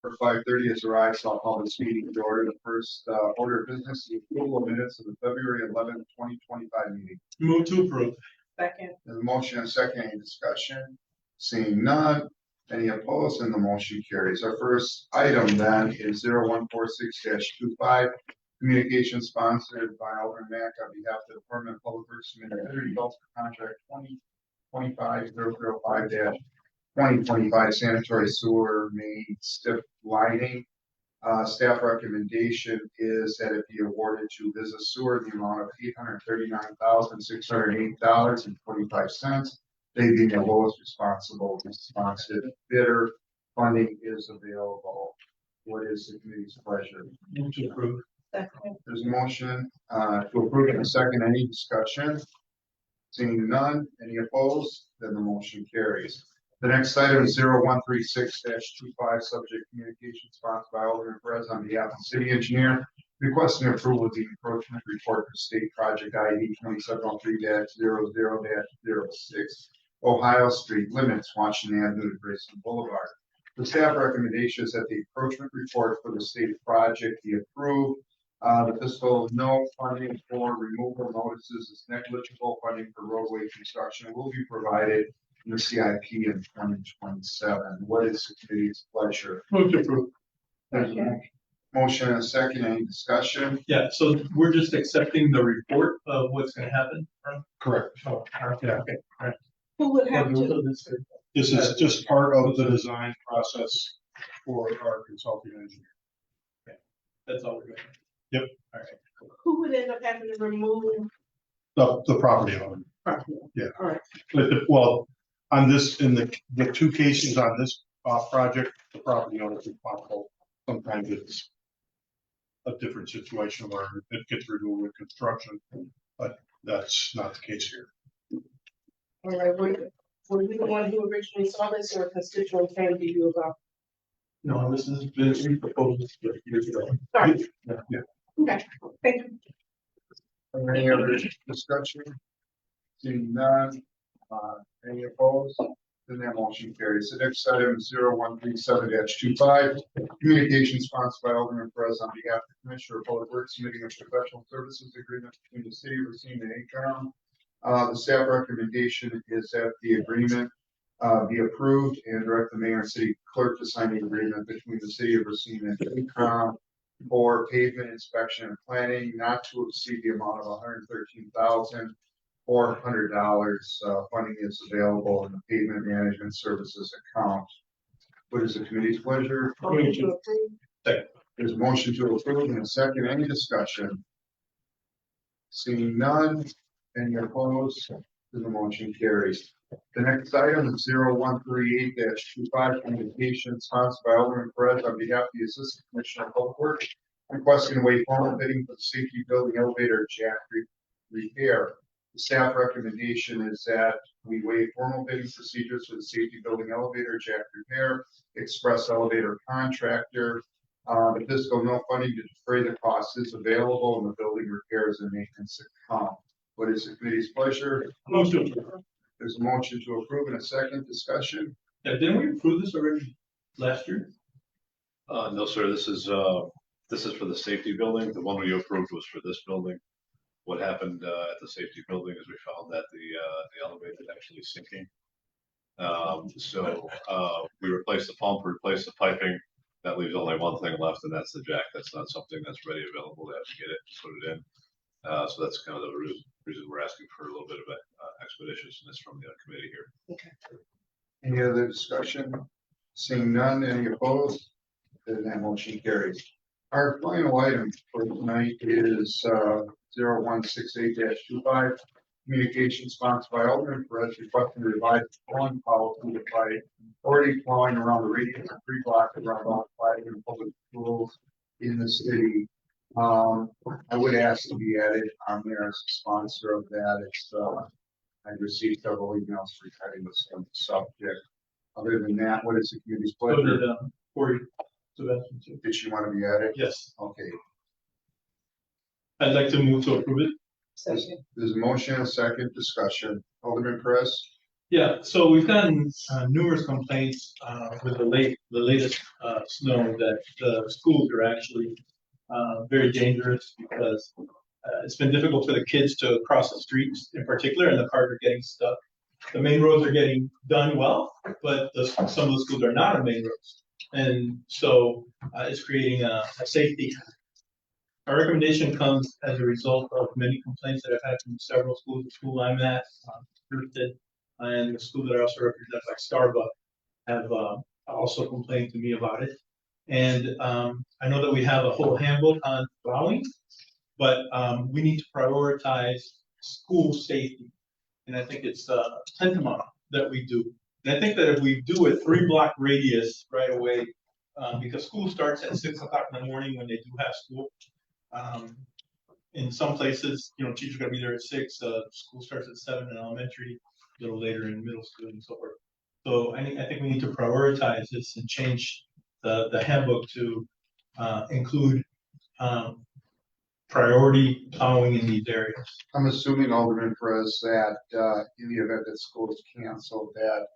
For 5:30 has arrived, so I'll call this meeting to order. The first order of business is approval of minutes of the February 11th, 2025 meeting. Move to approve. Second. There's a motion and a second. Any discussion? Seeing none. Any opposed? And the motion carries. Our first item then is 0146-25. Communication sponsored by Alderman Mack on behalf of the Department of Public Works submitted results for contract 2025-005-2025 sanitary sewer main stiff lighting. Staff recommendation is that it be awarded to Business Sewer in the amount of $839,608.25. They being the lowest responsive bidder. Funding is available. What is the committee's pleasure? Move to approve. Second. There's a motion to approve in a second. Any discussion? Seeing none. Any opposed? Then the motion carries. The next item is 0136-25, subject communication sponsored by Alderman Perez on behalf of the city engineer, requesting approval of the encroachment report for state project ID 2703-00-06, Ohio Street limits Washington Avenue to Grayson Boulevard. The staff recommendation is that the encroachment report for the state project be approved. The fiscal no funding for removal notices is negligible. Funding for roadway construction will be provided in the CIP in 2027. What is the committee's pleasure? Move to approve. There's a motion and a second. Any discussion? Yeah, so we're just accepting the report of what's gonna happen. Correct. Oh, yeah, okay. All right. Who would have to? This is just part of the design process for our consulting engineer. That's all we're doing. Yep. All right. Who would end up having to remove? The property owner. Yeah. All right. Well, on this, in the two cases on this project, the property owner is responsible. Sometimes it's a different situation where it gets removed with construction, but that's not the case here. All right. Were you the one who originally saw this, or a constituent came to you about? No, this has been proposed years ago. Sorry. Yeah. Okay. Thank you. Any other discussion? Seeing none. Any opposed? Then that motion carries. The next item is 0137-25. Communication sponsored by Alderman Perez on behalf of the Commissioner of Public Works submitting a professional services agreement between the city of Racine and ACOM. The staff recommendation is that the agreement be approved and direct the mayor and city clerk to sign the agreement between the city of Racine and ACOM for pavement inspection and planning not to exceed the amount of $113,400. Funding is available in the pavement management services account. What is the committee's pleasure? Motion to approve. There's a motion to approve in a second. Any discussion? Seeing none. Any opposed? Then the motion carries. The next item is 0138-25, communication sponsored by Alderman Perez on behalf of the Assistant Commissioner of Public Works, requesting to waive formal bidding for the safety building elevator jack repair. The staff recommendation is that we waive formal bidding procedures for the safety building elevator jack repair, express elevator contractor. The fiscal no funding to defray the cost is available in the building repairs and maintenance account. What is the committee's pleasure? Move to approve. There's a motion to approve in a second. Discussion. Yeah, didn't we approve this already last year? No, sir, this is for the safety building. The one we approved was for this building. What happened at the safety building is we found that the elevator is actually sinking. So we replaced the pump, replaced the piping. That leaves only one thing left, and that's the jack. That's not something that's ready, available. They have to get it, put it in. So that's kind of the reason we're asking for a little bit of expeditiousness from the committee here. Okay. Any other discussion? Seeing none. Any opposed? Then that motion carries. Our final item for tonight is 0168-25. Communication sponsored by Alderman Perez requesting to revise the plowing policy to apply already plowing around the radius of 3 blocks around all 5 public schools in the city. I would ask to be added on there as a sponsor of that. It's I received several emails regarding this subject. Other than that, what is the committee's So pleasure? did Corey Sebastian too. Did you want to be added? Yes, Okay. I'd like to move to approve it. Second. There's a motion, a second discussion. Alderman Perez? Yeah, so we've gotten numerous complaints with the latest snow that the schools are actually very dangerous because it's been difficult for the kids to cross the streets in particular, and the cars are getting stuck. The main roads are getting done well, but some of the schools are not on main roads. And so it's creating a safety. Our recommendation comes as a result of many complaints that I've had from several schools. The school I'm at, Houston, and the school that are also represented by Starbucks have also complained to me about it. And I know that we have a whole handbook on plowing, but we need to prioritize school safety. And I think it's tantamount that we do. And I think that if we do a 3-block radius right away, because school starts at 6 o'clock in the morning when they do have school. In some places, teachers gotta be there at 6. School starts at 7 in elementary, a little later in middle school and so forth. So I think we need to prioritize this and change the handbook to include priority plowing in these areas. I'm assuming, Alderman Perez, that in the event that school is canceled, that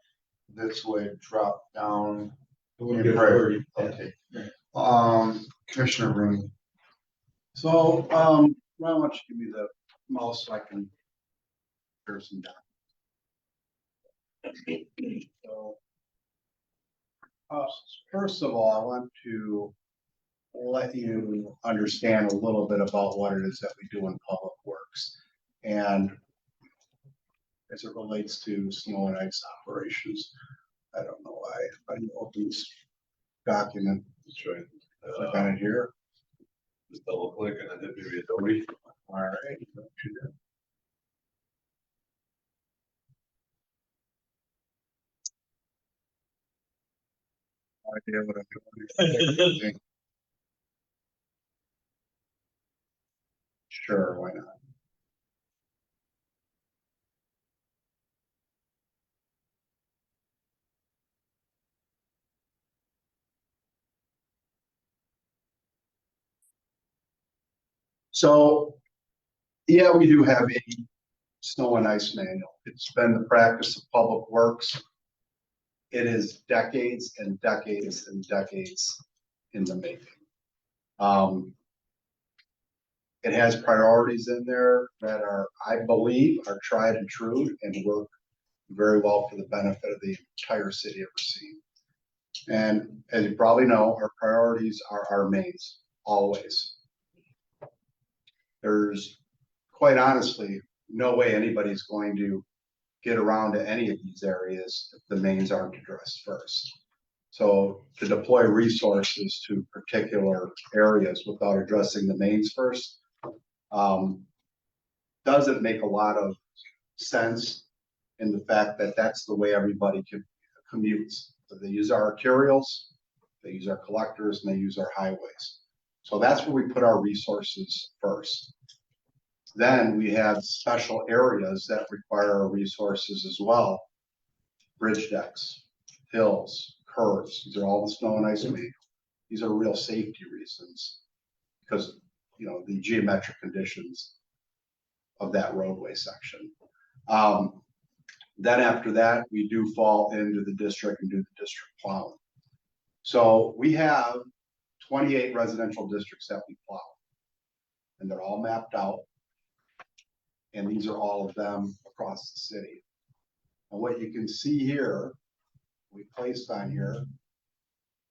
this would drop down. It would be a priority. Okay. Commissioner Rooney. So, why don't you give me the mouse so I can person down. So, first of all, I want to let you understand a little bit about what it is that we do in public works. And as it relates to snow and ice operations, I don't know why, if I can open this document. That's right. Click on it here. Just double click and then hit maybe Adobe. All right. Don't you do. Idea what I'm doing. Sure, why not? So, yeah, we do have a snow and ice manual. It's been the practice of public works. It is decades and decades and decades in the making. It has priorities in there that are, I believe, are tried and true and work very well for the benefit of the entire city of Racine. And as you probably know, our priorities are our mains, always. There's, quite honestly, no way anybody's going to get around to any of these areas if the mains aren't addressed first. So to deploy resources to particular areas without addressing the mains first doesn't make a lot of sense in the fact that that's the way everybody commutes. So they use our arterials, they use our collectors, and they use our highways. So that's where we put our resources first. Then we have special areas that require our resources as well. Bridge decks, hills, curves, these are all the snow and ice made. These are real safety reasons because, the geometric conditions of that roadway section. Then after that, we do fall into the district and do the district plowing. So we have 28 residential districts that we plow, and they're all mapped out. And these are all of them across the city. And what you can see here, we placed on here,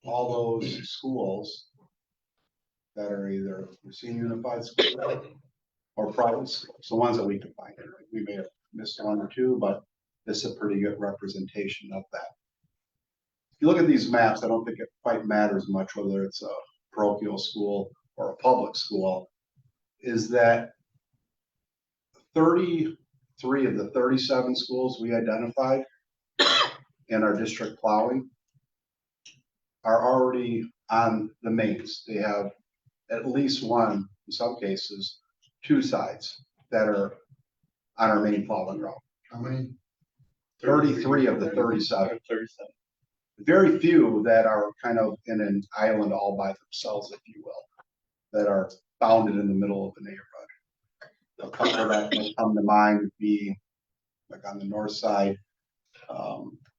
all those schools that are either Racine Unified School or private schools, the ones that we can find here. We may have missed one or two, but this is a pretty good representation of that. If you look at these maps, I don't think it quite matters much whether it's a parochial school or a public school, is that 33 of the 37 schools we identified in our district plowing are already on the mains. They have at least one, in some cases, 2 sides that are on our main plowing route. How many? 33 of the 37. Very few that are kind of in an island all by themselves, if you will, that are bounded in the middle of the neighborhood. A couple that may come to mind would be like on the north side,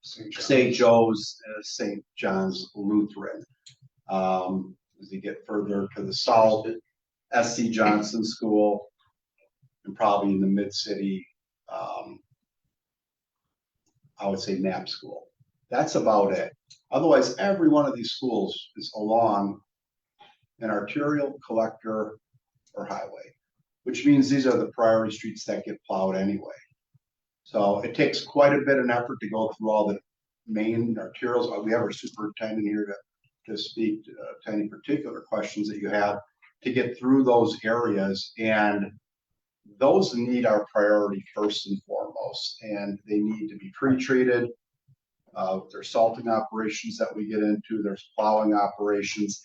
St. Joe's, St. John's Lutheran. As you get further to the south, SC Johnson School, and probably in the mid-city, I would say Knapp School. That's about it. Otherwise, every one of these schools is along an arterial, collector, or highway, which means these are the priority streets that get plowed anyway. So it takes quite a bit of effort to go through all the main arterials. We have our superintendent here to speak to any particular questions that you have to get through those areas, and those need our priority first and foremost, and they need to be pre-treated. There's salting operations that we get into, there's plowing operations,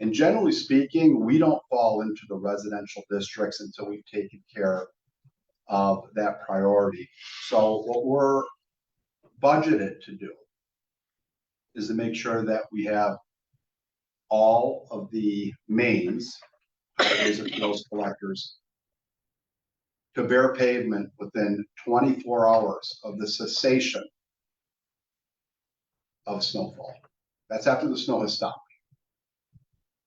and generally speaking, we don't fall into the residential districts until we've taken care of that priority. So what we're budgeted to do is to make sure that we have all of the mains, those collectors, to bare pavement within 24 hours of the cessation of snowfall. That's after the snow has stopped.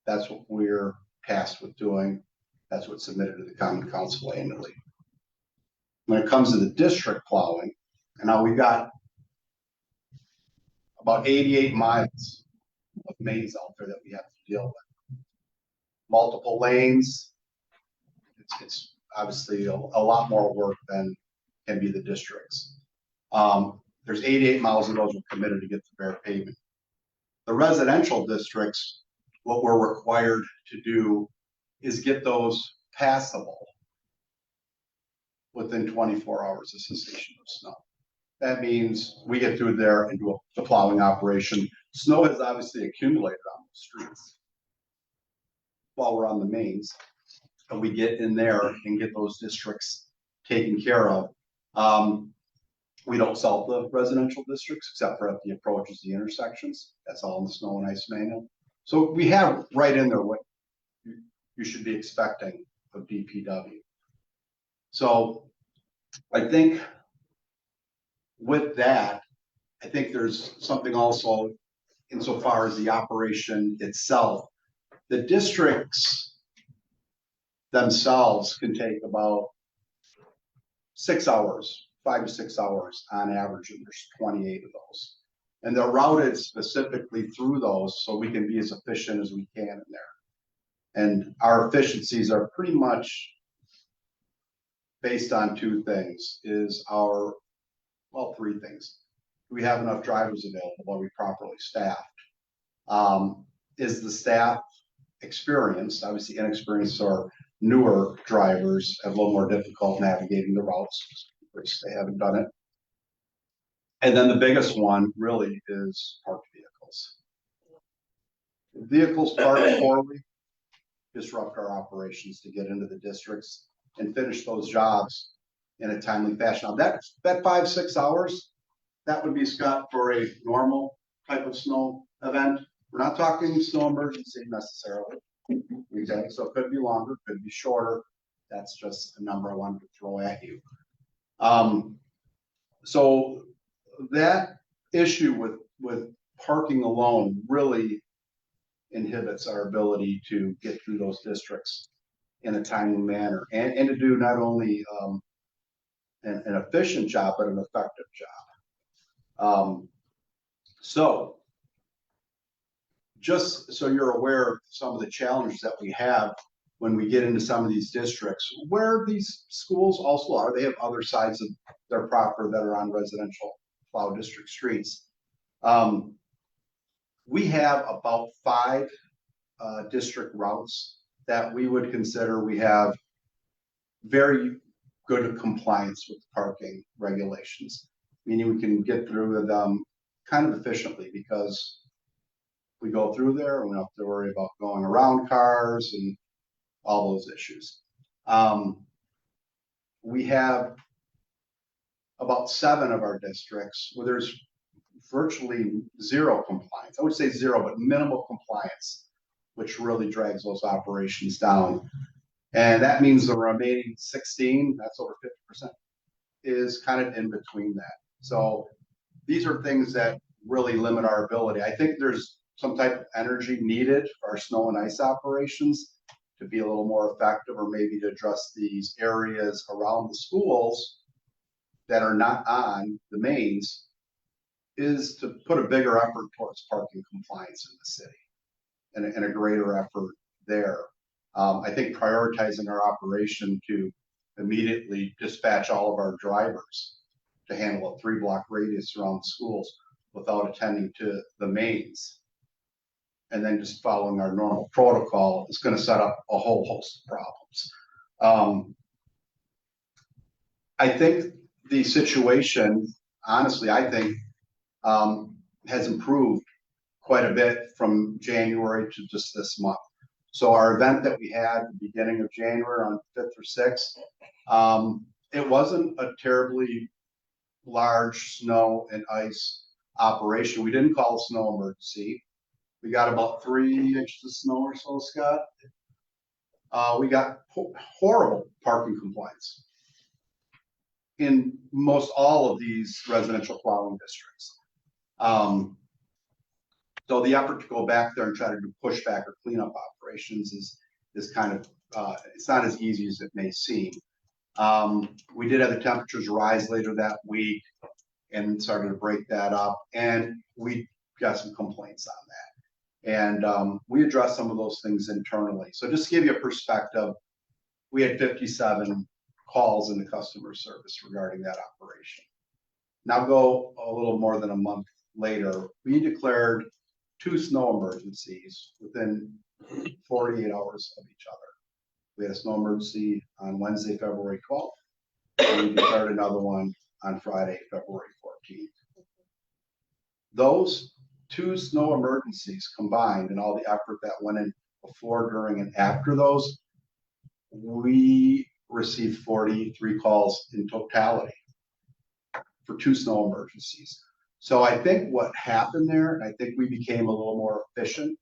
That's what we're tasked with doing. That's what's submitted to the Common Council annually. When it comes to the district plowing, and now we've got about 88 miles of mains out there that we have to deal with. Multiple lanes. It's obviously a lot more work than can be the districts. There's 88 miles of those we're committed to get to bare pavement. The residential districts, what we're required to do is get those passable within 24 hours of cessation of snow. That means we get through there and do the plowing operation. Snow has obviously accumulated on the streets while we're on the mains, and we get in there and get those districts taken care of. We don't salt the residential districts except for at the approaches, the intersections. That's all in the snow and ice manual. So we have right in there what you should be expecting of DPW. So I think with that, I think there's something also insofar as the operation itself. The districts themselves can take about 6 hours, 5 to 6 hours on average, and there's 28 of those. And they're routed specifically through those so we can be as efficient as we can in there. And our efficiencies are pretty much based on two things, three things. Do we have enough drivers available? Are we properly staffed? Is the staff experienced? Obviously inexperienced or newer drivers have a little more difficult navigating the routes, which they haven't done it. And then the biggest one really is parked vehicles. Vehicles parked poorly disrupt our operations to get into the districts and finish those jobs in a timely fashion. Now that 5 to 6 hours, that would be, Scott, for a normal type of snow event. We're not talking snow emergency necessarily. Okay, so it could be longer, could be shorter. That's just a number I wanted to throw at you. So that issue with parking alone really inhibits our ability to get through those districts in a timely manner and to do not only an efficient job, but an effective job. So just so you're aware of some of the challenges that we have when we get into some of these districts, where these schools also are, they have other sides of their property that are on residential plow district streets. We have about 5 district routes that we would consider we have very good compliance with parking regulations, meaning we can get through them kind of efficiently because we go through there and we don't have to worry about going around cars and all those issues. We have about 7 of our districts where there's virtually zero compliance. I would say zero, but minimal compliance, which really drags those operations down. And that means the remaining 16, that's over 50%, is kind of in between that. So these are things that really limit our ability. I think there's some type of energy needed for our snow and ice operations to be a little more effective, or maybe to address these areas around the schools that are not on the mains, is to put a bigger effort towards parking compliance in the city and a greater effort there. I think prioritizing our operation to immediately dispatch all of our drivers to handle a 3-block radius around the schools without attending to the mains, and then just following our normal protocol, is going to set up a whole host of problems. I think the situation, honestly, I think has improved quite a bit from January to just this month. So our event that we had at the beginning of January on 5th or 6th, it wasn't a terribly large snow and ice operation. We didn't call a snow emergency. We got about 3 inches of snow or so, Scott. We got horrible parking compliance in most all of these residential plowing districts. So the effort to go back there and try to do pushback or cleanup operations is kind of, it's not as easy as it may seem. We did have the temperatures rise later that week and started to break that up, and we got some complaints on that. And we addressed some of those things internally. So just to give you a perspective, we had 57 calls in the customer service regarding that operation. Now go a little more than a month later, we declared 2 snow emergencies within 48 hours of each other. We had a snow emergency on Wednesday, February 12th, and we declared another one on Friday, February 14th. Those 2 snow emergencies combined, and all the effort that went in before, during, and after those, we received 43 calls in totality for 2 snow emergencies. So I think what happened there, and I think we became a little more efficient,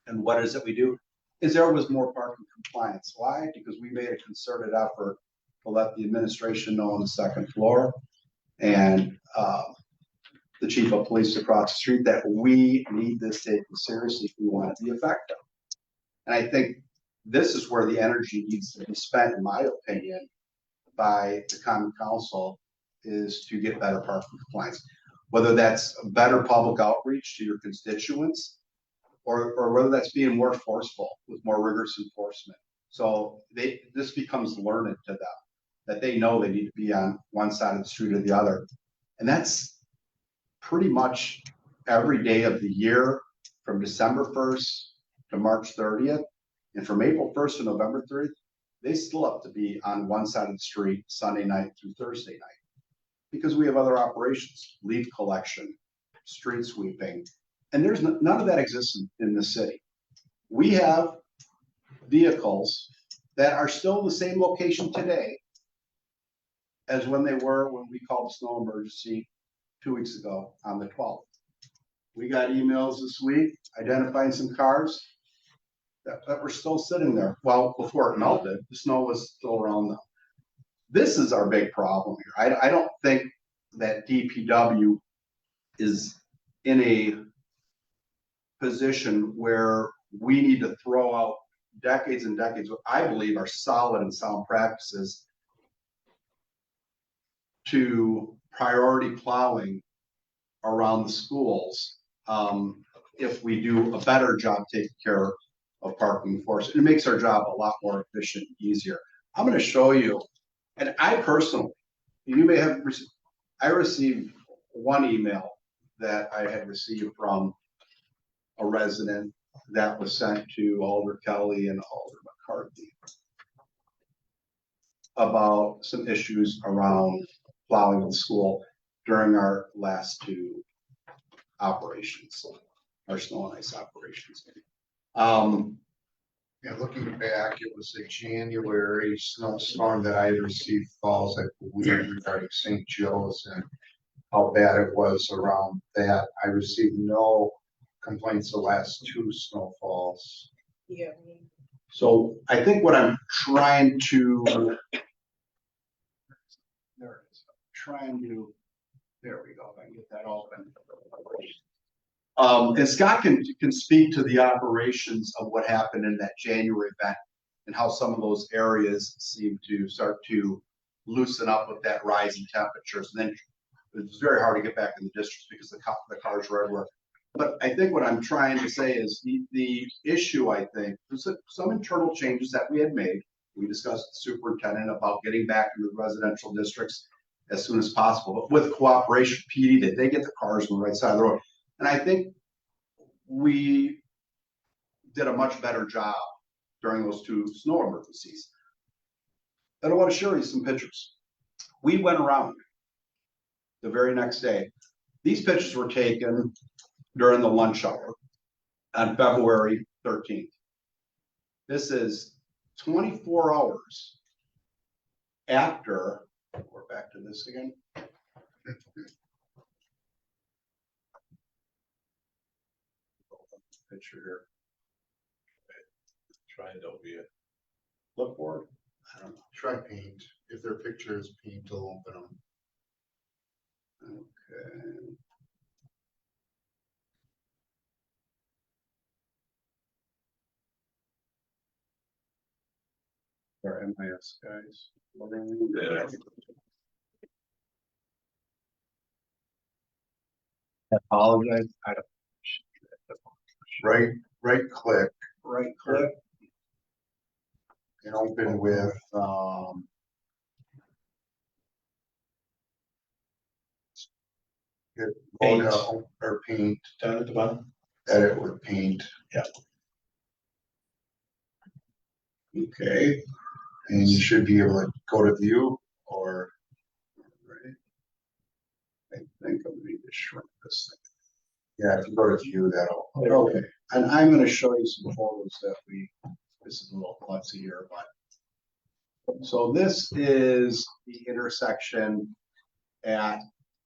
and what is it we do, is there was more parking compliance. Why? Because we made a concerted effort to let the administration know on the 2nd floor and the chief of police across the street that we need this taken seriously if we want it to be effective. And I think this is where the energy needs to be spent, in my opinion, by the common council, is to get better parking compliance. Whether that's better public outreach to your constituents, or whether that's being more forceful with more rigorous enforcement. So this becomes learned to them, that they know they need to be on one side of the street or the other. And that's pretty much every day of the year, from December 1st to March 30th. And from April 1st to November 30th, they still have to be on one side of the street Sunday night through Thursday night, because we have other operations, leaf collection, street sweeping, and there's none of that exists in the city. We have vehicles that are still in the same location today as when they were when we called the snow emergency 2 weeks ago on the 12th. We got emails this week identifying some cars that were still sitting there. Well, before it melted, the snow was still around them. This is our big problem here. I don't think that DPW is in a position where we need to throw out decades and decades what I believe are solid and sound practices to priority plowing around the schools, if we do a better job taking care of parking enforcement. It makes our job a lot more efficient and easier. I'm going to show you, and I personally, you may have received, I received one email that I had received from a resident that was sent to Alder Kelly and Alder McCarthy about some issues around plowing of the school during our last 2 operations, our snow and ice operations. Yeah, looking back, it was a January snowstorm that I received calls, I believe, regarding St. Joe's and how bad it was around that. I received no complaints the last 2 snowfalls. Yeah. So I think what I'm trying to, There we go, if I can get that open. And Scott can speak to the operations of what happened in that January event and how some of those areas seem to start to loosen up with that rise in temperatures. And then it was very hard to get back in the districts because the cars were everywhere. But I think what I'm trying to say is the issue, I think, was some internal changes that we had made. We discussed the superintendent about getting back into the residential districts as soon as possible, but with cooperation, PD, that they get the cars on the right side of the road. And I think we did a much better job during those two snow emergencies. And I want to show you some pictures. We went around the very next day. These pictures were taken during the lunch hour on February 13th. This is 24 hours after, we're back to this again. Picture here. Try and don't be it. Look for it. I don't know. Try paint. If their picture is paint, they'll open them. Okay. Our MIS guys. Yeah. I apologize. I don't. Right click Right click. and open with, go to, or paint, Down at the bottom. edit with paint. Okay. And you should be able to go to view or. Right. I think I'm going to shrink this Yeah, if you go to view, that'll. thing. Okay. And I'm going to show you some photos that this is a little klutzy here, but. So this is the intersection at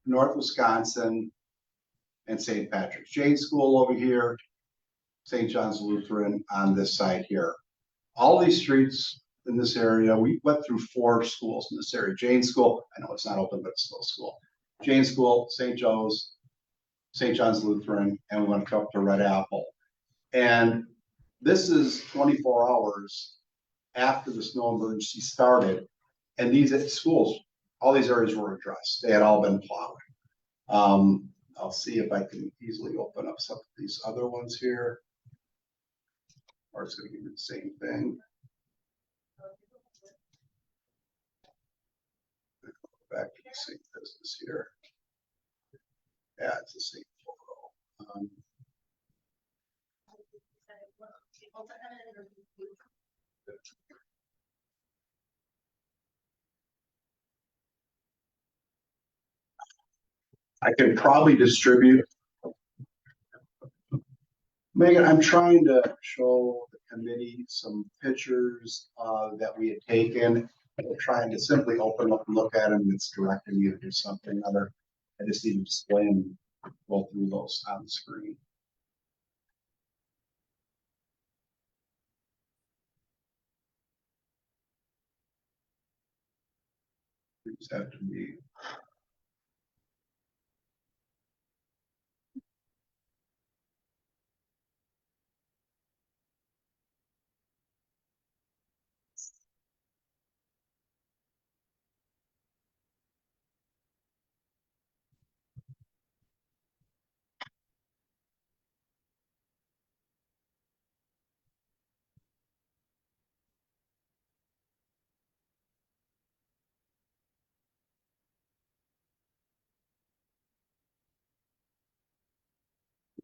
North Wisconsin and St. Patrick's. Jane School over here, St. John's Lutheran on this side here. All these streets in this area, we went through 4 schools in this area. Jane School, I know it's not open, but it's still a school. Jane School, St. Joe's, St. John's Lutheran, and we went up to Red Apple. And this is 24 hours after the snow emergency started. And these schools, all these areas were addressed. They had all been plowed. I'll see if I can easily open up some of these other ones here. Or it's going to give you the same thing. Back to the same business here. Yeah, it's the same photo. I can probably distribute. Megan, I'm trying to show the committee some pictures that we had taken. We're trying to simply open up and look at them. It's directing you to do something other. I just need to display and go through those on the screen. These have to be.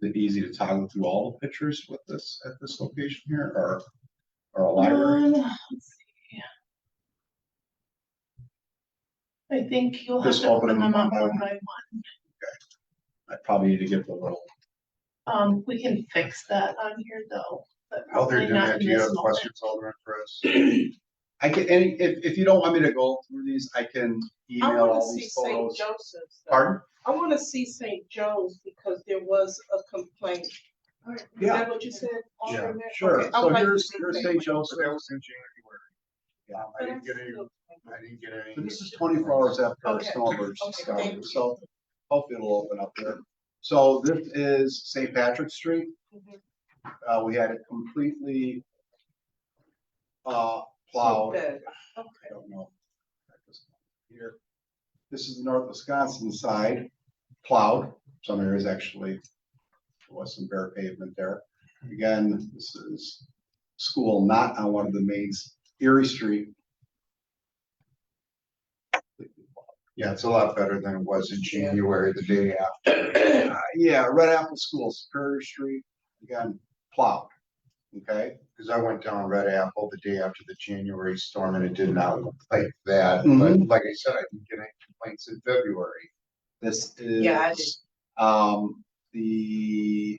Is it easy to toggle through all the pictures with this at this location here, or a library? Let's see. I think you'll have Just to open open them them up one by one one. by one. I probably need to get the little. We can fix that on here though, but While they're probably doing not that, in do you this have moment. questions, Alderman Perez? I can, if you don't want me to go through these, I can I email wanna all see these St. photos. Joseph's. though. Pardon? I wanna see St. Joe's because there was a complaint. Is Yeah. that what you said? Yeah, Alderman? Sure. Okay, I So would like to here's see St. St. But Joseph. that was in January. Yeah. I didn't get any, I didn't get any. So this is 24 hours after our Okay. snow emergency Okay, started. thank you. So hopefully it'll open up there. So this is St. Patrick's Street. We had it completely plowed. Good. I don't know. Here, this is the North Wisconsin side, plowed. Some areas actually, there was some bare pavement there. Again, this is school not on one of the mains, Erie Street. Yeah, it's a lot better than it was in January, the day after. Yeah, Red Apple School, Superior Street, again, plowed. Okay. Because I went down Red Apple the day after the January storm and it did not look like that. Mhm. But like I said, I didn't get any complaints in February. This Yeah, I did. is, the.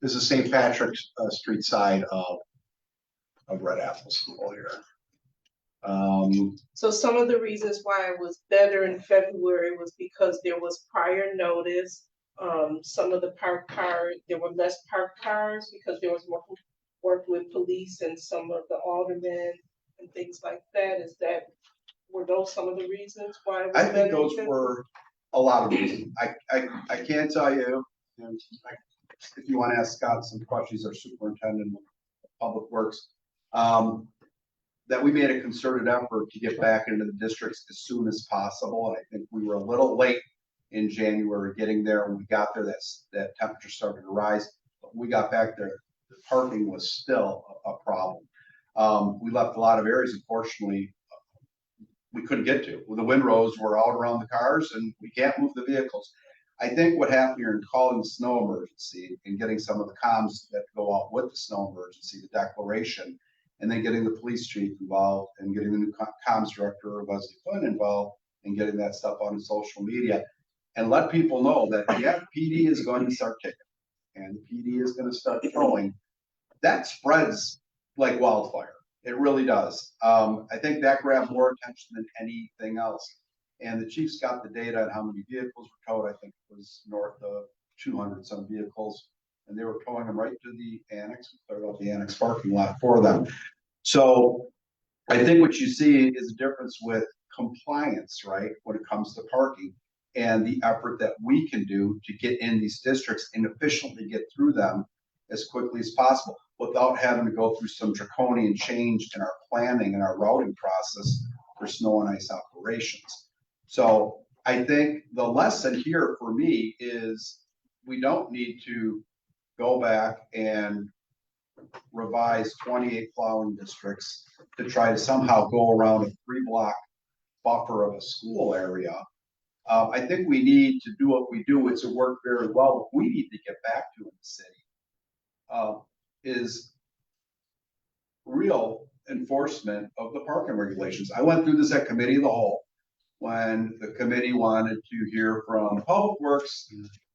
This is St. Patrick's Street side of Red Apple School here. So some of the reasons why it was better in February was because there was prior notice. Some of the there were less parked cars because there was more work with police and some of the aldermen and things like that. Were those some of the reasons why it was I better? think in those February? were a lot of reasons. I can't tell you, and if you want to ask Scott some questions, our superintendent of public works, that we made a concerted effort to get back into the districts as soon as possible. And I think we were a little late in January getting there. When we got there, that temperature started to rise. But when we got back there, the parking was still a problem. We left a lot of areas, unfortunately, we couldn't get to. The windrows were out around the cars and we can't move the vehicles. I think what happened here in calling the snow emergency and getting some of the comms that go out with the snow emergency, the declaration, and then getting the police chief involved and getting the new comms director, Leslie Flynn, involved and getting that stuff on social media and let people know that, yeah, PD is going to start kicking and the PD is going to start throwing. That spreads like wildfire. It really does. I think that grabbed more attention than anything else. And the chief's got the data on how many vehicles were towed. I think it was north of 200 some vehicles. And they were towing them right to the annex. We cleared out the annex parking lot for them. So I think what you see is a difference with compliance, right? When it comes to parking and the effort that we can do to get in these districts and efficiently get through them as quickly as possible without having to go through some draconian change in our planning and our routing process for snow and ice operations. So I think the lesson here for me is we don't need to go back and revise 28 plowing districts to try to somehow go around a 3-block buffer of a school area. I think we need to do what we do. It's worked very well. What we need to get back to in the city is real enforcement of the parking regulations. I went through this at committee of the whole when the committee wanted to hear from Public Works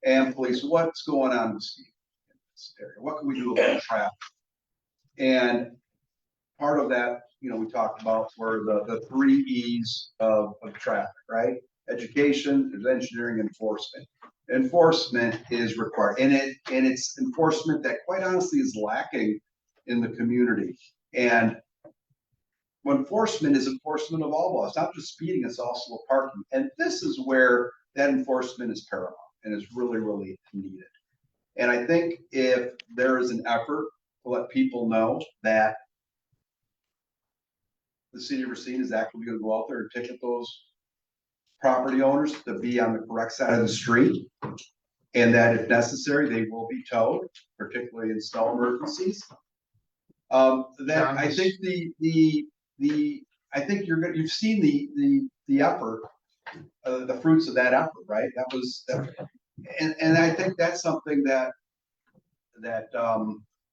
and police, what's going on with speed in this area? What can we do about traffic? And part of that, we talked about were the 3 E's of traffic, right? Education, there's engineering, enforcement. Enforcement is required, and it's enforcement that quite honestly is lacking in the community. And enforcement is enforcement of all laws, not just speeding, it's also parking. And this is where that enforcement is paramount and is really, really needed. And I think if there is an effort to let people know that the city of Racine is actively going to go out there and ticket those property owners to be on the correct side of the street, and that if necessary, they will be towed, particularly in snow emergencies. Then I think I think you've seen the effort, the fruits of that effort, right? And I think that's something that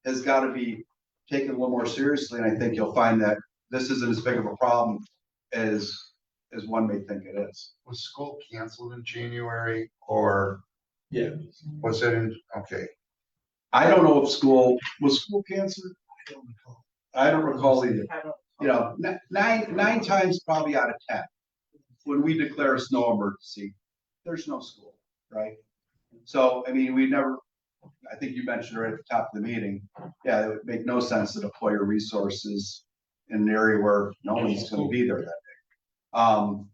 has got to be taken a little more seriously. And I think you'll find that this isn't as big of a problem as one may think it is. Was school canceled in January or Yeah. was it in, okay. I don't know if school canceled. I don't recall either. I don't. Nine times probably out of 10, when we declare a snow emergency, there's no school, right? So, I mean, I think you mentioned right at the top of the meeting, yeah, it would make no sense to deploy your resources in an area where no one's going to be there that day. So,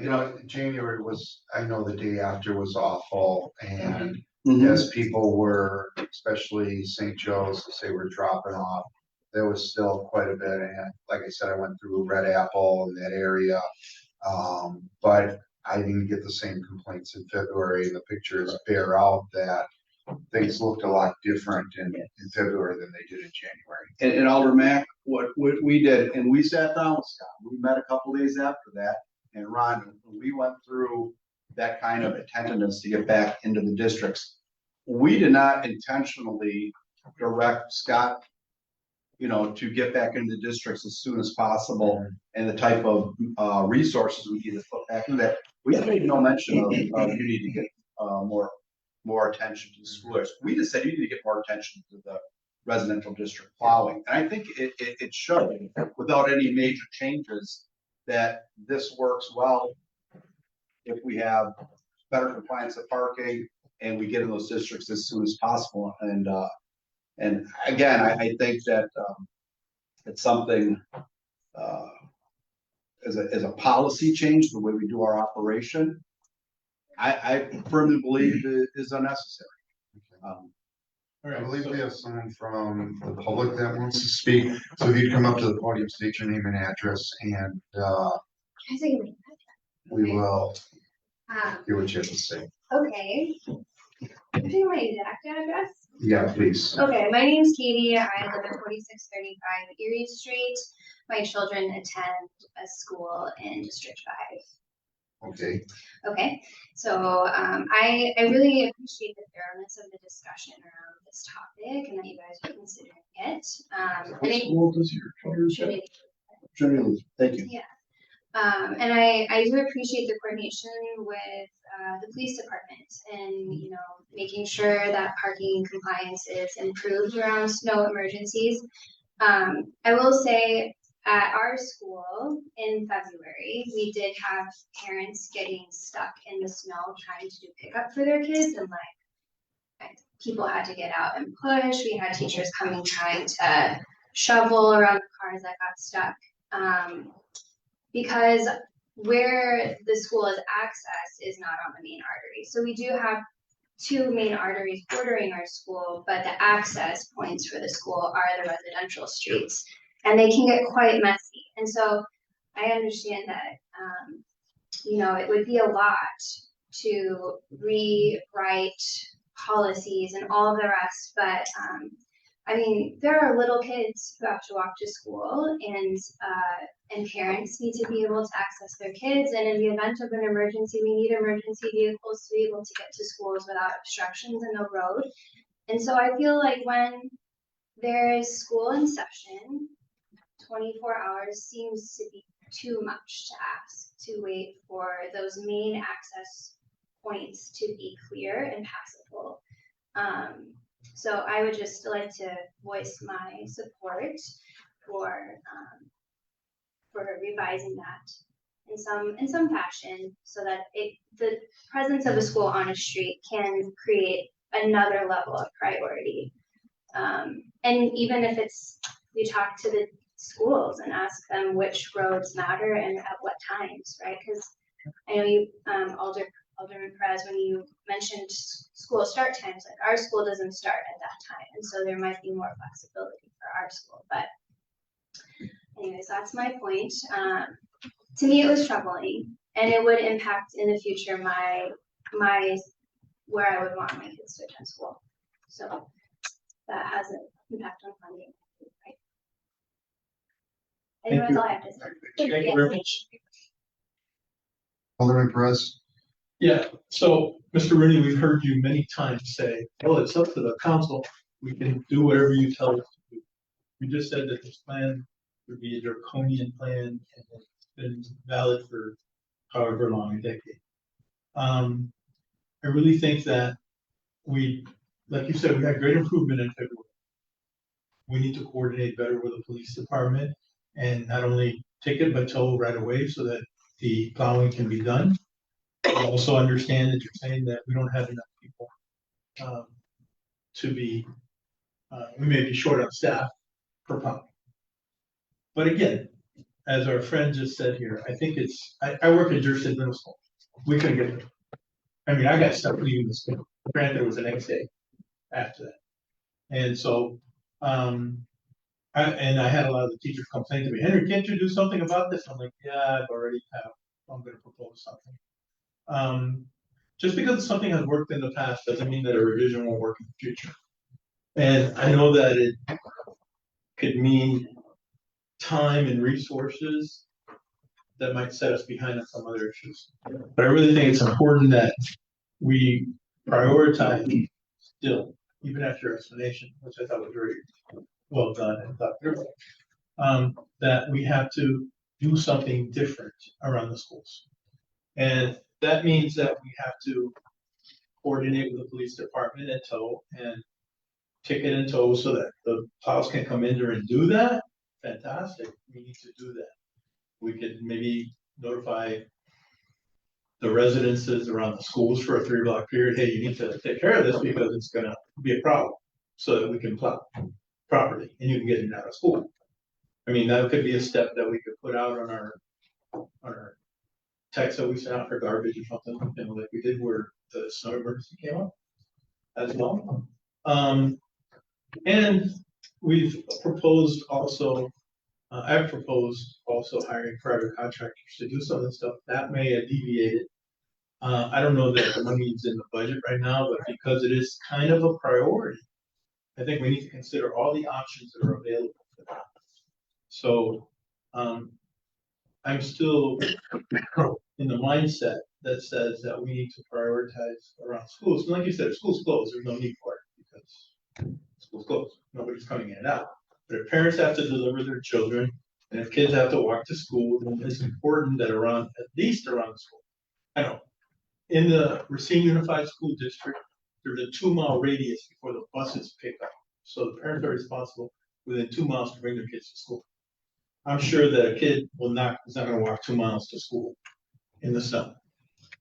You know, January was, I know the day after was awful, and mhm, as people were, especially St. Joe's, as they were dropping off, there was still quite a bit, and like I said, I went through Red Apple in that area. But I didn't get the same complaints in February, and the pictures bear out that things looked a lot different in February than they did in January. and Alder Mack, what we did, and we sat down with Scott, we met a couple days after that. And Ron, we went through that kind of attentiveness to get back into the districts. We did not intentionally direct Scott, to get back into the districts as soon as possible and the type of resources we need to put back in that. We made no mention of you need to get more attention to the schoolers. We just said you need to get more attention to the residential district plowing. And I think it showed without any major changes that this works well if we have better compliance of parking and we get in those districts as soon as possible. And again, I think that it's something as a policy change, the way we do our operation, I firmly believe it is unnecessary. I believe we have someone from the public that wants to speak, so if you'd come up to the podium, state your name and address, and I say my we will address. hear what you have to say. Okay. I think my exact address. Yeah, please. Okay, my name's Katie. I live at 4635 Erie Street. My children attend a school in District 5. Okay, Okay, so I really appreciate the thoroughness of the discussion around this topic and that you guys are considering it. What school does your children attend? Trinity. Thank you. Yeah. And I do appreciate the coordination with the police department and, making sure that parking compliance is improved around snow emergencies. I will say at our school in February, we did have parents getting stuck in the snow trying to do pickup for their kids, and people had to get out and push. We had teachers coming trying to shovel around the cars that got stuck. Because where the school is accessed is not on the main artery. So we do have 2 main arteries bordering our school, but the access points for the school are the residential streets, and they can get quite messy. And so I understand that, it would be a lot to rewrite policies and all the rest, but there are little kids who have to walk to school, and parents need to be able to access their kids. And in the event of an emergency, we need emergency vehicles to be able to get to schools without obstructions in the road. And so I feel like when there is school in session, 24 hours seems to be too much to ask to wait for those main access points to be clear and passable. So I would just like to voice my support for revising that in some fashion, so that the presence of a school on a street can create another level of priority. And even if we talk to the schools and ask them which roads matter and at what times, right? Because I know you, Alderman Perez, when you mentioned school start times, like our school doesn't start at that time, and so there might be more flexibility for our school. But anyways, that's my point. To me, it was troubling, and it would impact in the future my where I would want my kids to attend school. So that has an impact on funding, right? Anyway, that's all I have to say. Thank you very much. Alderman Perez. Yeah, so Mr. Rooney, we've heard you many times say, well, it's up to the council. We can do whatever you tell us to do. You just said that this plan would be a draconian plan and it's been valid for however long, a decade. I really think that like you said, we had great improvement in February. We need to coordinate better with the police department and not only ticket but tow right away so that the plowing can be done. I also understand that you're saying that we don't have enough people we may be short on staff per pump. But again, as our friend just said here, I think I work at Jersey Middle School. We couldn't get there. I mean, I got stuck leaving the school. Granted, it was the next day after that. And so, I had a lot of the teachers complain to me, Henry, can't you do something about this? I'm like, yeah, I'm gonna propose something. Just because something has worked in the past doesn't mean that a revision won't work in the future. And I know that it could mean time and resources that might set us behind on some other issues. But I really think it's important that we prioritize still, even after your explanation, which I thought was very well done and thoughtful, that we have to do something different around the schools. And that means that we have to coordinate with the police department and tow and ticket and tow so that the plows can come in there and do that. Fantastic. We need to do that. We could maybe notify the residences around the schools for a 3-block period. Hey, you need to take care of this because it's gonna be a problem, so that we can plow properly and you can get in and out of school. I mean, that could be a step that we could put out on our text that we sent out for garbage or something, you know, like we did where the snow emergency came up as well. And we've proposed also, I've proposed also hiring private contractors to do some of the stuff that may have deviated. I don't know that the money is in the budget right now, but because it is kind of a priority, I think we need to consider all the options that are available for that. So, I'm still in the mindset that says that we need to prioritize around schools. And like you said, if school's closed, there's no need for it because school's closed. Nobody's coming in and out. But if parents have to deliver their children, and if kids have to walk to school, then it's important that at least around the school. I know, in the Racine Unified School District, there's a 2-mile radius before the buses pick up. So the parents are responsible within 2 miles to bring their kids to school. I'm sure that a kid is not gonna walk 2 miles to school in the snow,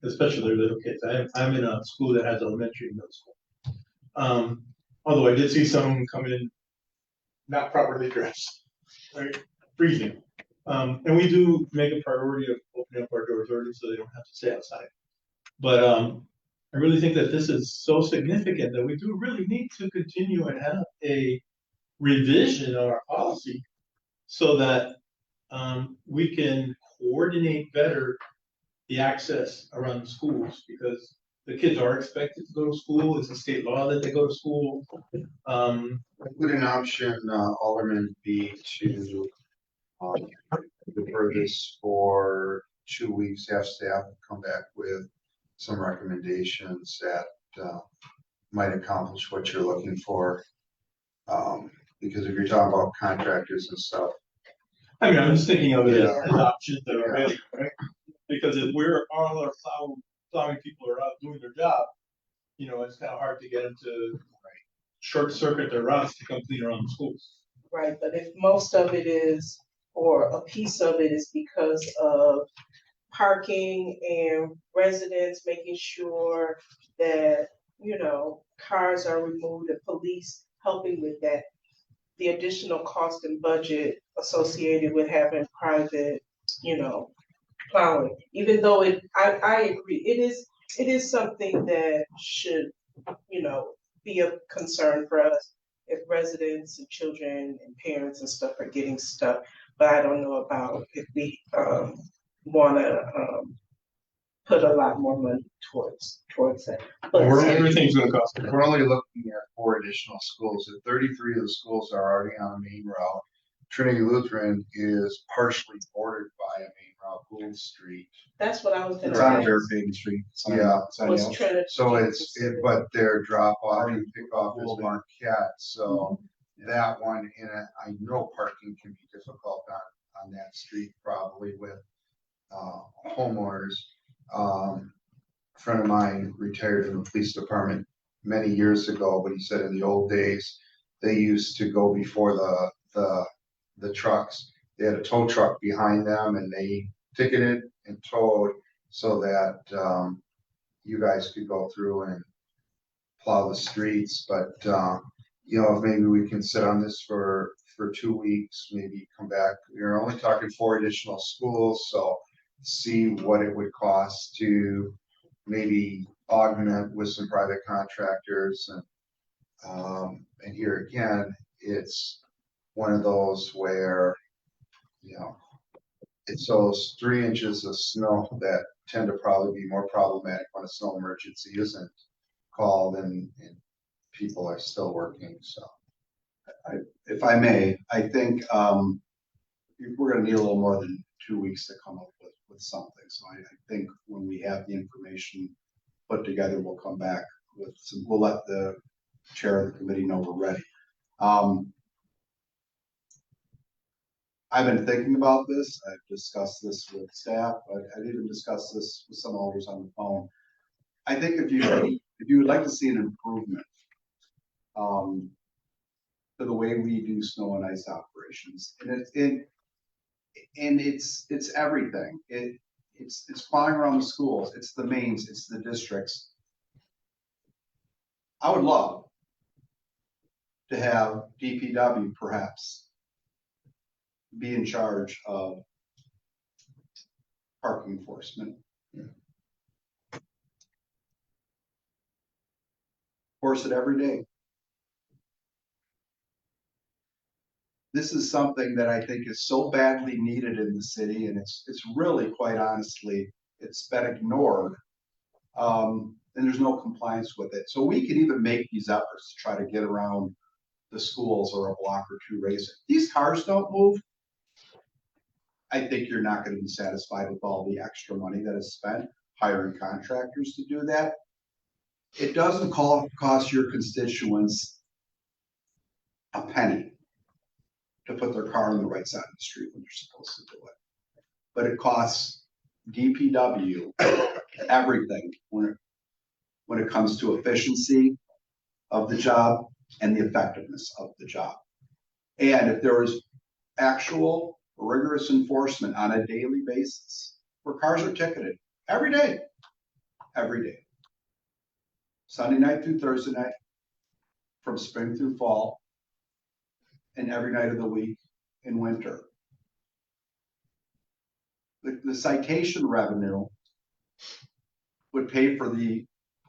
especially their little kids. I'm in a school that has elementary and middle school. Although I did see some coming in not properly dressed, right? Freezing. And we do make a priority of opening up our doors early so they don't have to stay outside. But I really think that this is so significant that we do really need to continue and have a revision of our policy so that we can coordinate better the access around the schools, because the kids are expected to go to school. It's a state law that they go to school. Would an option, Alderman, be to defer this for 2 weeks, have staff come back with some recommendations that might accomplish what you're looking for? Because if you're talking about contractors and stuff. I mean, I'm just thinking of it Yeah. as options that are available, right? Because if all our plowing people are out doing their job, you know, it's kind of hard to get them to short circuit their routes to come clean around the schools. Right, but if most of it is, or a piece of it is because of parking and residents making sure that, you know, cars are removed and police helping with that, the additional cost and budget associated with having private, you know, plowing, even though I agree, it is something that should, you know, be a concern for us if residents and children and parents and stuff are getting stuck. But I don't know about if we wanna put a lot more money towards that. But Everything's gonna cost. We're only looking at 4 additional schools, and 33 of the schools are already on the main route. Trinity Lutheran is partially bordered by a main route, Gould Street. that's what I was It's gonna on ask. Fairhaven Street. Yeah. Was Trinity. So but their drop off and pick off is Marquette, so that one, and I know parking can be difficult on that street probably with homeowners. A friend of mine retired from the police department many years ago, but he said in the old days, they used to go before the trucks. They had a tow truck behind them and they ticketed and towed so that you guys could go through and plow the streets. But you know, if maybe we can sit on this for for 2 weeks, maybe come back. You're only talking 4 additional schools, so see what it would cost to maybe augment with some private contractors. And here again, it's one of those where, you know, it's those 3 inches of snow that tend to probably be more problematic when a snow emergency isn't called and people are still working, so. If I may, I think, we're gonna need a little more than 2 weeks to come up with something. So I think when we have the information put together, we'll come back with some, we'll let the chair of the committee know we're ready. I've been thinking about this. I've discussed this with staff, but I've even discussed this with some elders on the phone. I think if you would like to see an improvement, to the way we do snow and ice operations, and it's everything. It's flying around the schools. It's the mains. It's the districts. I would love to have DPW perhaps be in charge of parking enforcement. Enforce it every day. This is something that I think is so badly needed in the city, and it's really, quite honestly, it's been ignored. And there's no compliance with it. So we can even make these efforts to try to get around the schools or a block or two racing. These cars don't move. I think you're not going to be satisfied with all the extra money that is spent hiring contractors to do that. It doesn't cost your constituents a penny to put their car on the right side of the street when you're supposed to do it. But it costs DPW everything when it comes to efficiency of the job and the effectiveness of the job. And if there is actual rigorous enforcement on a daily basis, where cars are ticketed every day, Sunday night through Thursday night, from spring through fall, and every night of the week in winter. The citation revenue would pay for the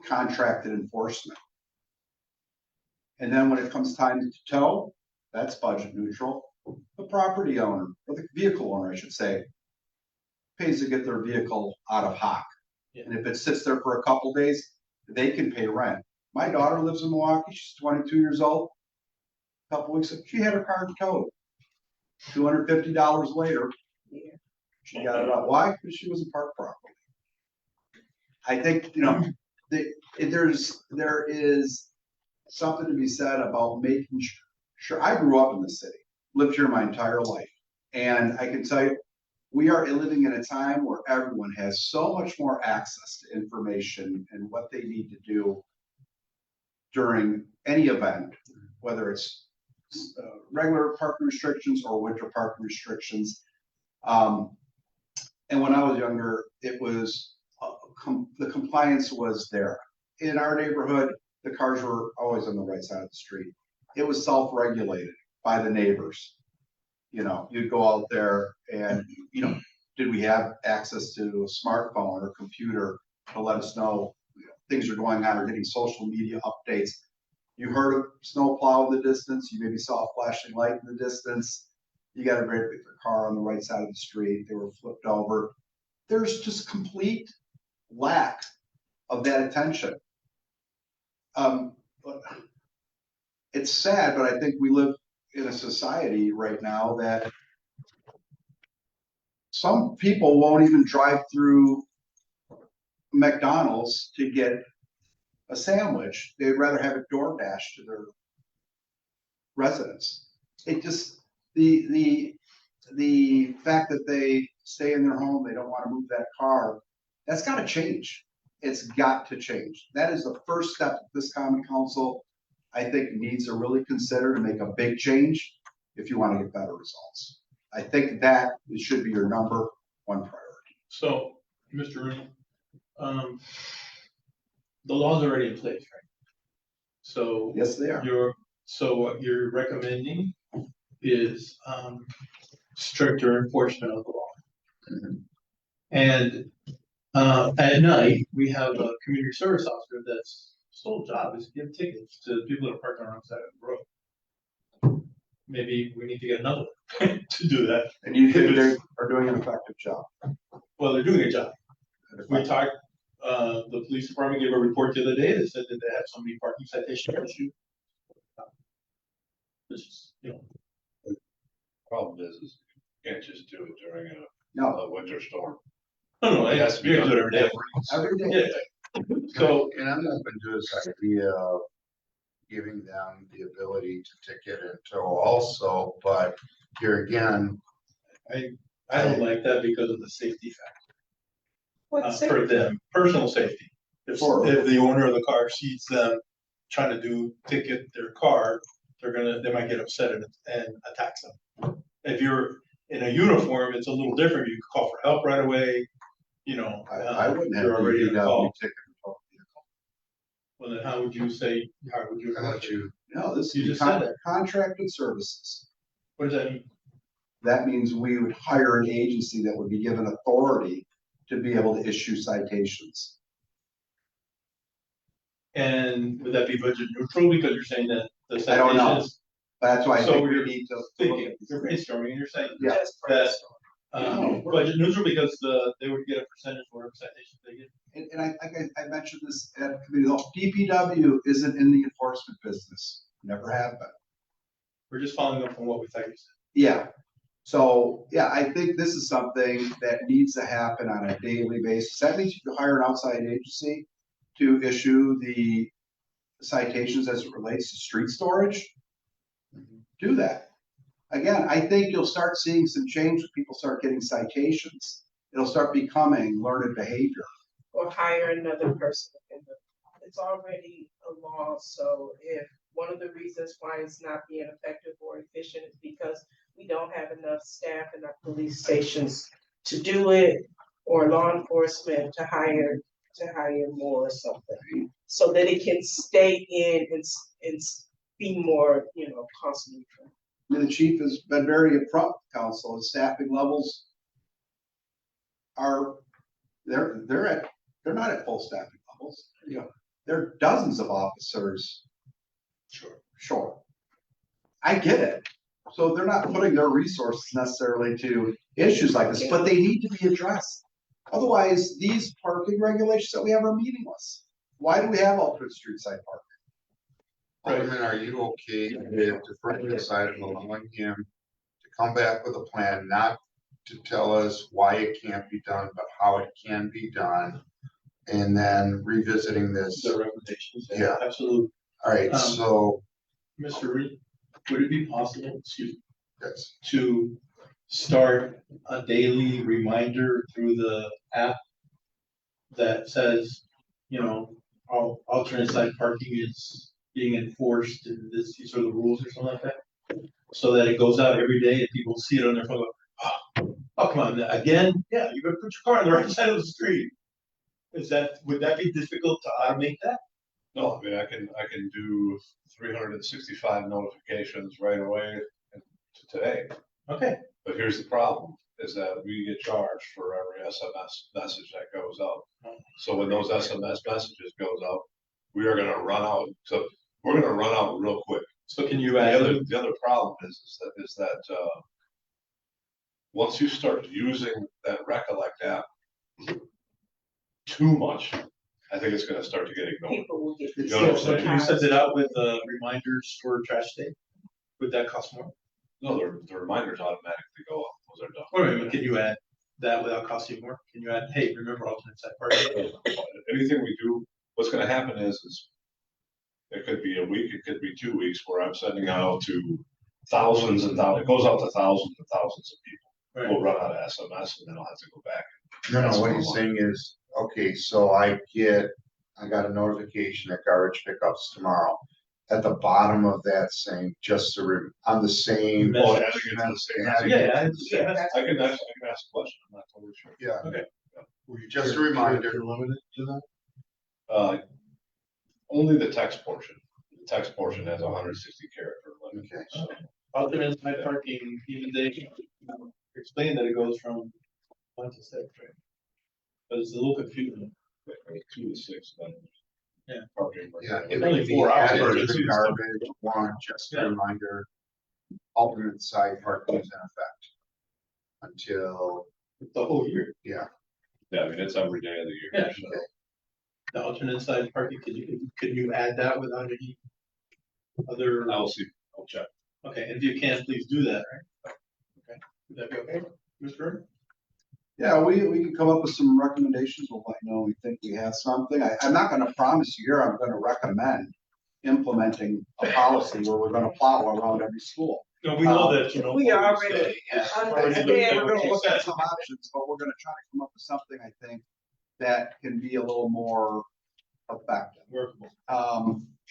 contracted enforcement. And then when it comes time to tow, that's budget neutral. The property owner, or the vehicle owner, I should say, pays to get their vehicle out of hock. Yeah. And if it sits there for a couple days, they can pay rent. My daughter lives in Milwaukee. She's 22 years old. A couple weeks ago, she had her car towed. $250 later, she got it out. Why? Because she wasn't parked properly. I think, you know, there is something to be said about making sure. I grew up in the city, lived here my entire life, and I can tell you, we are living in a time where everyone has so much more access to information and what they need to do during any event, whether it's regular parking restrictions or winter parking restrictions. And when I was younger, it was the compliance was there. In our neighborhood, the cars were always on the right side of the street. It was self-regulated by the neighbors. You know, you'd go out there and, you know, did we have access to a smartphone or computer to let us know, things are going on, or getting social media updates? You heard a snowplow in the distance, you maybe saw a flashing light in the distance, you got a very big car on the right side of the street, they were flipped over. There's just complete lack of that attention. It's sad, but I think we live in a society right now that some people won't even drive through McDonald's to get a sandwich. They'd rather have it DoorDash to their residence. It just, the fact that they stay in their home, they don't want to move that car, that's got to change. It's got to change. That is the first step that this common council, I think, needs to really consider to make a big change if you want to get better results. I think that should be your number one priority. So, Mr. Rooney, the law's already in place, right? So Yes, they are. what you're recommending is stricter enforcement of the law. Mhm. And at night, we have a community service officer that's sole job is to give tickets to people that are parked on the wrong side of the road. Maybe we need to get another one to do that. And you think they are doing an effective job? Well, they're doing a job. We talked, the police department gave a report the other day that said that they had so many parking citations issued. Which is, you know, Problem is you can't just do it during No, a winter storm. no, It has to be you done do it every day. every day. Yeah. So, And I'm open to this idea of giving them the ability to ticket and tow also, but here again, I don't like that because of the safety factor. What's For them, personal safety. If the owner of the car sees them trying to ticket their car, they might get upset and attack them. If you're in a uniform, it's a little different. You can call for help right away, you know. I wouldn't have You're already on DPW call. ticket and tow vehicle. Well, then how would you? I'll let you, No, this You is just said it. contracted services. What does that mean? That means we would hire an agency that would be given authority to be able to issue citations. And would that be budget neutral because you're saying that the I don't know. citations? That's why I So think we you're need to. Thinking, you're brainstorming, and you're saying Yeah. that No. budget neutral because they would get a percentage of whatever citations they get. And I mentioned this at committee, DPW isn't in the enforcement business, never have been. We're just following up on what we thought you said. Yeah, so, yeah, I think this is something that needs to happen on a daily basis. That means you hire an outside agency to issue the citations as it relates to street storage. Do that. Again, I think you'll start seeing some change when people start getting citations. It'll start becoming learned behavior. Or hire another person. It's already a law, so if one of the reasons why it's not being effective or efficient is because we don't have enough staff in our police stations to do it, or law enforcement to hire more or something, so that it can stay in and be more, cost neutral. I mean, the chief has been very upfront, council, and staffing levels are, they're not at full staffing levels. There are dozens of officers short. I get it. So they're not putting their resources necessarily to issues like this, but they need to be addressed. Otherwise, these parking regulations that we have are meaningless. Why do we have alternate street side parking? Alderman, are you okay with deferring this item, allowing him to come back with a plan, not to tell us why it can't be done, but how it can be done? And then revisiting this. The recommendations. Yeah. Absolutely. All right, so Mr. Reed, would it be possible, yes, to start a daily reminder through the app that says, alternate side parking is being enforced and these are the rules or something like that? So that it goes out every day and people see it on their phone, oh, come on, again? Yeah, you better put your car on the right side of the street. Would that be difficult to automate that? No, I mean, I can do 365 notifications right away to today. Okay. But here's the problem, is that we get charged for every SMS message that goes out. So when those SMS messages goes out, we are gonna run out. So we're gonna run out real quick. So can you add The other problem is that once you start using that Recollect app too much, I think it's gonna start to get ignored. People will get. You know what I'm So saying? can you send it out with reminders for trash day? Would that cost more? No, the reminders automatically go off. Those are done. Wait a minute, can you add that without costing more? Can you add, hey, remember alternate side parking? Anything we do, what's gonna happen is it could be a week, it could be 2 weeks where I'm sending out to thousands and thousands, it goes out to thousands and thousands of people. Right. We'll run out of SMS and then I'll have to go back. no, what he's saying is, okay, so I got a notification that garbage pickups tomorrow. At the bottom of that saying, just on the same. Oh, adding it to the same. Yeah, I can ask a question, I'm not totally sure. Yeah, okay. just a reminder. Limited to that? Only the text portion. The text portion has 160 character limit. Okay. So alternate side parking, even they explain that it goes from 1 to 6, right? But it's a little confusing. 2 to 6, then. Yeah. Parking. Yeah. It's only it- 4 the hours. added It's to just- Garbage, one, just a Yeah. reminder, alternate side parking is in effect. Until, The whole year. yeah, Yeah, I mean, it's every day of the year. Yeah. So. The alternate side parking, could you add that without any other? I'll see, I'll check. Okay, and if you can, please do that, right? Okay, would that be okay, Mr. Burton? Yeah, we can come up with some recommendations. We'll let you know we think we have something. I'm not gonna promise you here, I'm gonna recommend implementing a policy where we're gonna plow around every school. No, we know that, you know. We already Already looked at We're what gonna you look at said. some options, but we're gonna try to come up with something, I think, that can be a little more effective. Workable.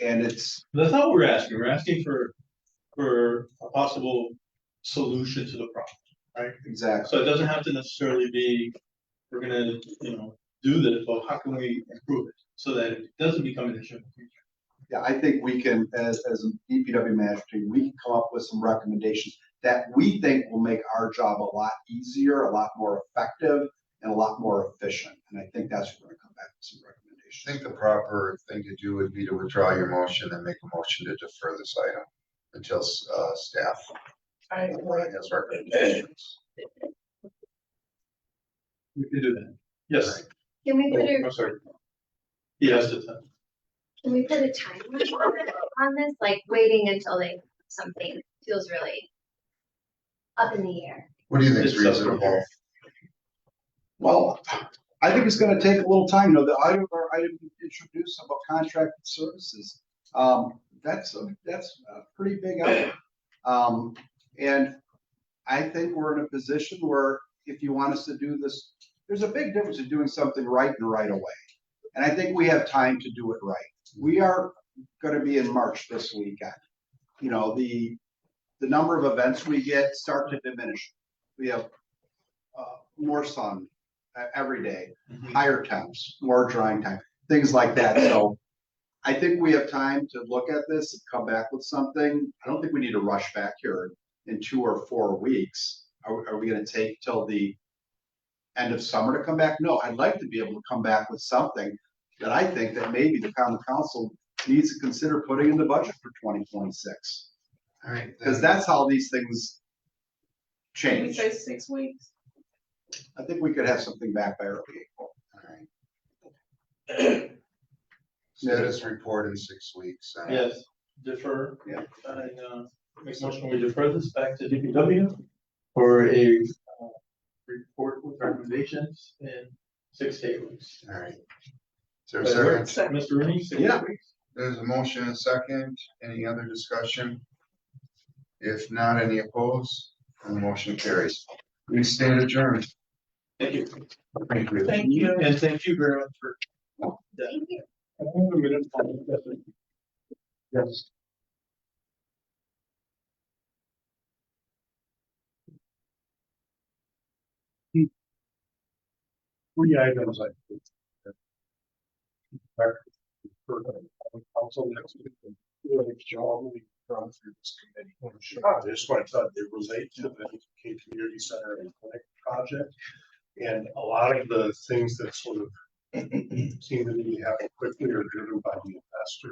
And it's, That's not what we're asking, we're asking for a possible solution to the problem, right? exactly, So it doesn't have to necessarily be, we're gonna, do this, but how can we improve it so that it doesn't become an issue in the future? yeah, I think we can, as a DPW manager team, we can come up with some recommendations that we think will make our job a lot easier, a lot more effective, and a lot more efficient. And I think that's what we're gonna come back with some I recommendations. think the proper thing to do would be to withdraw your motion and make a motion to defer this item until, staff I agree. has recommendations. We can do that. Yes. Can we put Oh, a, I'm sorry. Yes, the time. can we put a timeline on this, like waiting until they, something feels really up in the air? What do you think is It's reasonable? Well, I think it's gonna take a little time, the item you introduced about contracted services, that's a pretty big item. And I think we're in a position where if you want us to do this, there's a big difference in doing something right and right away. And I think we have time to do it right. We are gonna be in March this weekend. The number of events we get start to diminish. We have more sun every day, higher temps, more drying time, things like that. So I think we have time to look at this and come back with something. I don't think we need to rush back here in 2 or 4 weeks. Are we gonna take till the end of summer to come back? No, I'd like to be able to come back with something that I think that maybe the common council needs to consider putting in the budget for 2026. All right, Because that's how these things Can we change. say 6 weeks? I think we could have something back by early April. all right. Status report in 6 weeks. Yes, defer. Yeah. And, make a motion, we defer this back to DPW for a, report with recommendations in 6 to 8 weeks. All right. Is there a second? Second. Mr. Rooney? 6 to 8 Yeah. weeks? There's a motion and a second. Any other discussion? If not, any opposed? And the motion carries. We stand adjourned. Thank you. Thank you. Thank you. And thank you very much for. Thank you. Yes. 3 items I think. For the council next week. Do a job we've gone through this committee. I just want to tell you, there was a community center and clinic project. And a lot of the things that sort of seem to be happening quickly are driven by the investor.